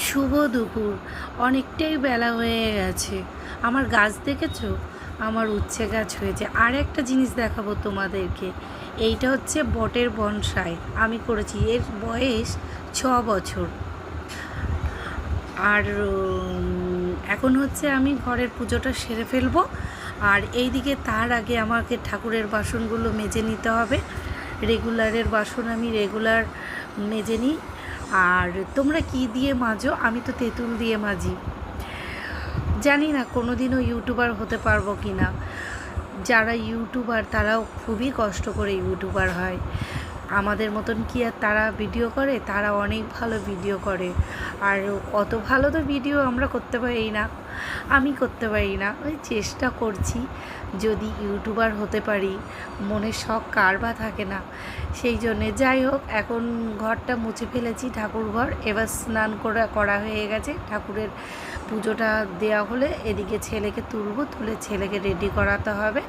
শুভ দুপুর। অনেকটাই বেলা হয়ে গেছে। আমার গাছ দেখেছো? আমার উচ্ছে গাছ হয়েছে। আর একটা জিনিস দেখাবো তোমাদেরকে। এইটা হচ্ছে বটের বনসাই আমি করেছি। এর বয়স 6 বছর। আর এখন হচ্ছে আমি ঘরের পুজোটা সেরে ফেলবো। আর এইদিকে তার আগে আমাকে ঠাকুরের বাসনগুলো মেজে নিতে হবে। রেগুলারের বাসন আমি রেগুলার মেজে নিই। আর তোমরা কি দিয়ে মাজো? আমি তো তেঁতুল দিয়ে মাজি। জানি না কোনো দিনও ইউটিউবার হতে পারবো কি না। যারা ইউটিউবার তারাও খুবই কষ্ট করে ইউটিউবার হয়। আমাদের মতন কি আর তারা ভিডিও করে? তারা অনেক ভালো ভিডিও করে। আর অত ভালো তো ভিডিও আমরা করতে পারি না, আমি করতে পারি না। ওই চেষ্টা করছি, যদি ইউটিউবার হতে পারি। মনের শখ কার বা থাকে না? সেই জন্যে যাই হোক, এখন ঘরটা মুছে ফেলেছি, ঠাকুর ঘর। এবার স্নান করা হয়ে গেছে। ঠাকুরের পুজোটা দেওয়া হলে এদিকে ছেলেকে তুলতে ছেলেকে রেডি করাতে হবে।